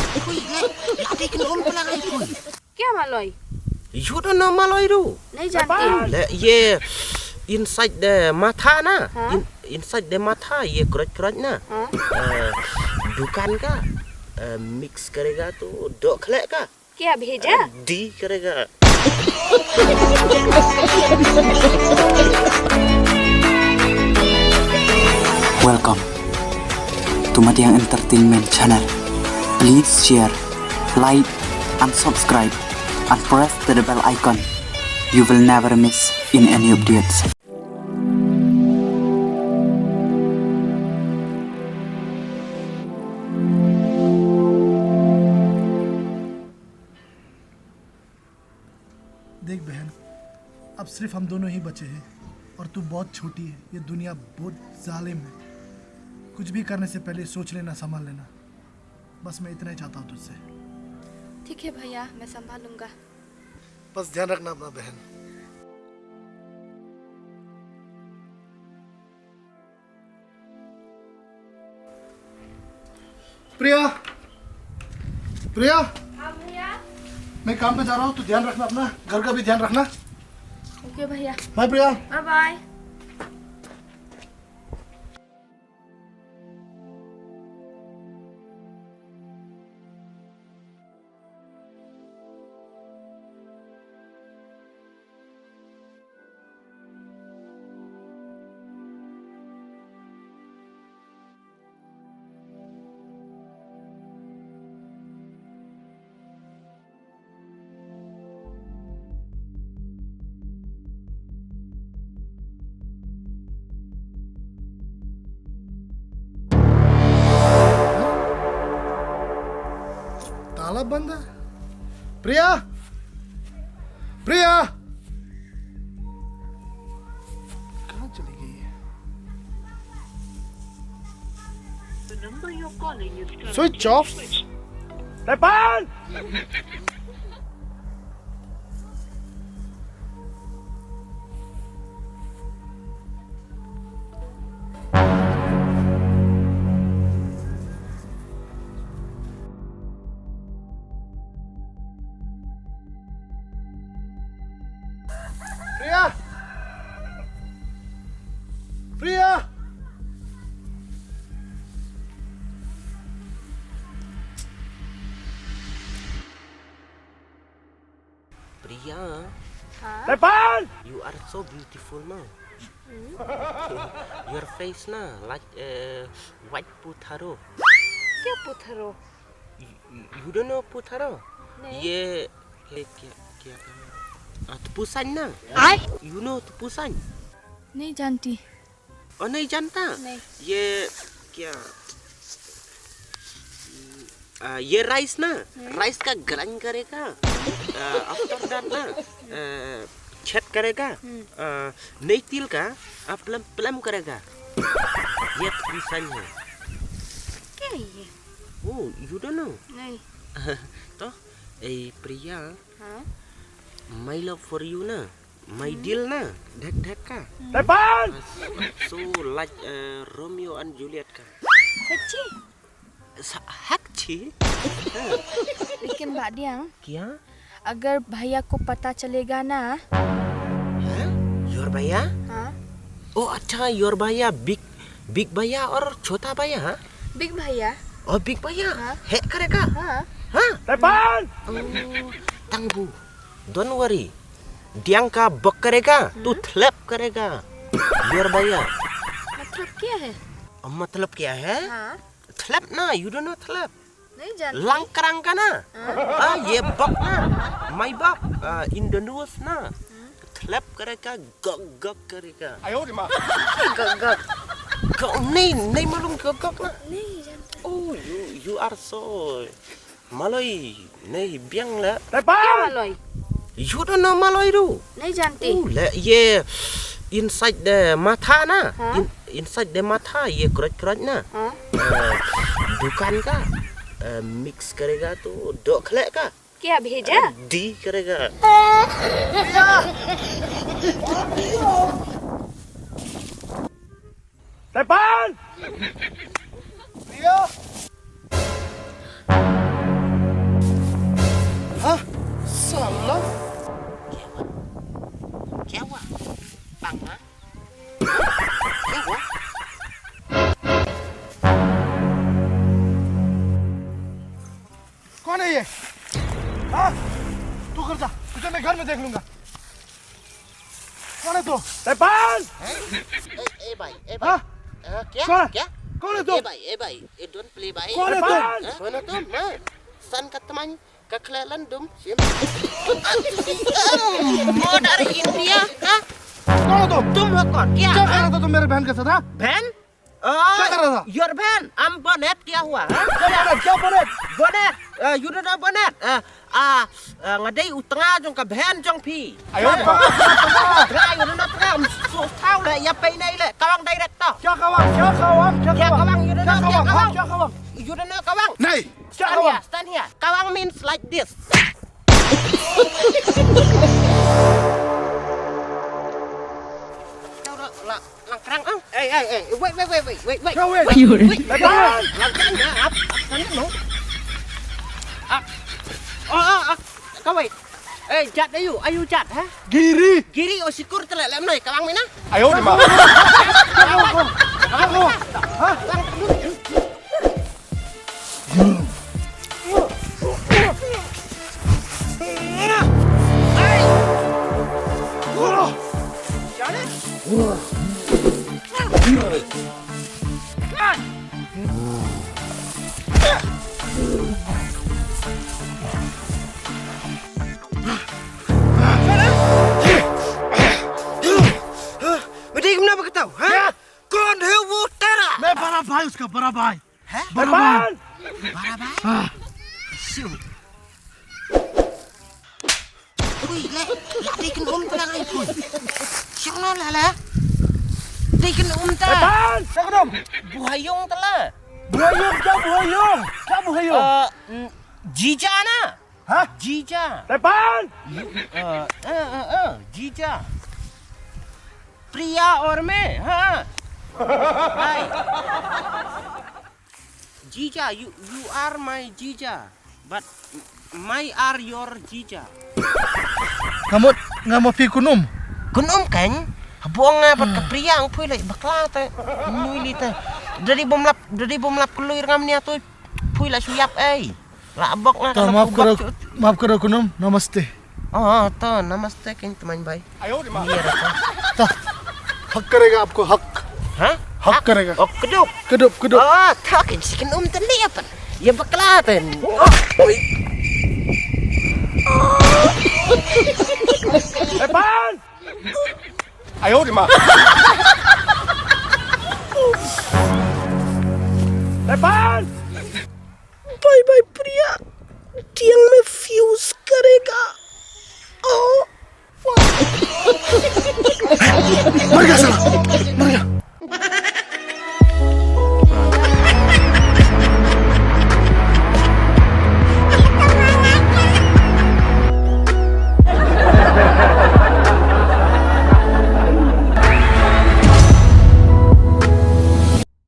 Kuy, lagi kenum pelanggan kuy. क्या मालूम? You don't know Malay ru? नहीं जानती। ये inside the matha ना, हाँ? inside the matha ये क्रच ना, हाँ? दुकान का मिक्स करेगा तो दो खले का क्या भेजा? डी करेगा। Welcome to Matiang Entertainment Channel. Please share, like, and subscribe, and press the bell icon. You will never miss in any updates. देख बहन, अब सिर्फ हम दोनों ही बचे हैं और तू बहुत छोटी है। ये दुनिया बहुत जालिम है। कुछ भी करने से पहले सोच लेना, संभाल लेना। बस मैं इतना ही चाहता हूँ तुझसे। ठीक है भैया, मैं संभाल लूंगा। बस ध्यान रखना अपना बहन। प्रिया, प्रिया, हाँ भैया। मैं काम पे जा रहा हूँ, तू ध्यान रखना अपना, घर का भी ध्यान रखना। ओके भैया। बाय प्रिया। Bye bye. ताला बंद है। प्रिया, प्रिया, कहाँ चली गई है? Switch off. प्रिया, प्रिया, प्रिया, हाँ? you are so beautiful now. Your face ना like white putharo. क्या पुथरो? You don't know putharo? नहीं। ये क्या क्या tupusan ना? You know tupusan? नहीं जानती। Oh नहीं जानता? नहीं। ये क्या ये राइस ना, राइस का ग्राइंड करेगा, आफ्टर दैट ना छेद करेगा, नहीं तिल का प्लम प्लम करेगा। ये तुपुसान है। क्या है ये? Oh, you don't know? नहीं। तो प्रिया, हाँ? my love for you ना, my deal ना, ढक ढक का, so like Romeo and Juliet का। सच्ची? हक्ची? लेकिन बादियाँ, क्या? अगर भैया को पता चलेगा ना? योर भैया? हाँ? ओ अच्छा, योर भैया बिग भैया और छोटा भैया? हाँ? बिग भैया। और बिग भैया हाँ? है करेगा? हाँ? हाँ? तंगबू, डोंट वरी, डियांग का बक करेगा, तू थ्लैप करेगा, योर भैया। मतलब क्या है? मतलब क्या है? हाँ? थ्लैप ना, you don't know थ्लैप? नहीं जानती। Langkarang का ना? ये बक ना, my buck, in the nose ना, थ्लैप करेगा, गक गक करेगा। गग गग। नहीं मालूम गक गक ना? नहीं जानती। Oh, you are so Malay, नहीं बियांग ला। क्या मालूम? You don't know Malay ru? नहीं जानती। ये inside the matha ना, हाँ? inside the matha ये क्रच ना, हाँ? दुकान का मिक्स करेगा तो दो खले का क्या भेजा? डी करेगा। प्रिया, कौन है ये? हाँ? तू कर जा, तुझे मैं घर में देख लूंगा। कौन है तू? Tepan! Eh, bhai, हाँ? क्या? कौन है? क्या? कौन है तू? Bhai, don't play bhai. कौन है तू? Mana tu? Nah, san ka teman ka kelelan dum. Mau dari India, ha? कौन है तू? तुम हो कौन? क्या? क्या कर रहा था तुम मेरे बहन के साथ? हाँ? बहन? क्या कर रहा था? Your बहन? I'm bonnet क्या हुआ? क्या बोले? Bonnet, you don't know bonnet? Ngadai utengah jong ka bहन jong pi. Ayo, Pak. Tengah, you don't know tengah. Tahu le, ya pai nai le. Kawang director. क्या कवांग? क्या कवांग? क्या क्या कवांग? kawang? You don't क्या know कवांग? क्या हाँ, kawang? क्या कवांग? You don't know kawang? नहीं, क्या Stand कवांग? here, stand here. Kawang means like this. Langkrang ang. Wait. क्या हुआ? Langkrang ya, up. Sana no. Up. Kau wait. Jat ayu jat, ha? गिरी। Giri o sikur tele lem noi kawang mina. आयो रे माँ। क्या कवांग? हाँ? Bedi kenapa kau tahu? Ha? Kau dah wutera. मैं बड़ा भाई उसका बड़ा भाई। Ha? बड़ा भाई। Barabai. हाँ। Siu. Ui, le, dia kena tengah ai pun. Siang la. Dia kena ta. Tepan, क्या करूँ? Buhayong tala. बुहाइयों क्या बुहाइयों? क्या बुहाइयों? Jija na. हाँ? Jija. तेपान। Jija. Priya और मैं, हाँ. Hai. Jija, you are my Jija, but my are your Jija. nggak mau pi kunum? Kunum kan? Buang apa ke pria ang pui lagi bakla ta. Nui li ta. Dari bom lap keluar ngam ni tu pui lah suyap La abok na. तो माफ करो kunum, नमस्ते। Oh, to namaste king teman baik. आयो रे माँ। Iya dah. तो हक करेगा आपको हक Hah? हक करेगा। Oh, keduk. कदुप कदुप। Oh, takin si kunum tali apa? Ya bakla ta. तेपान। आयो रे माँ। तेपान। बाय प्रिया टियंग में फ्यूज करेगा मर गया साला, मर गया।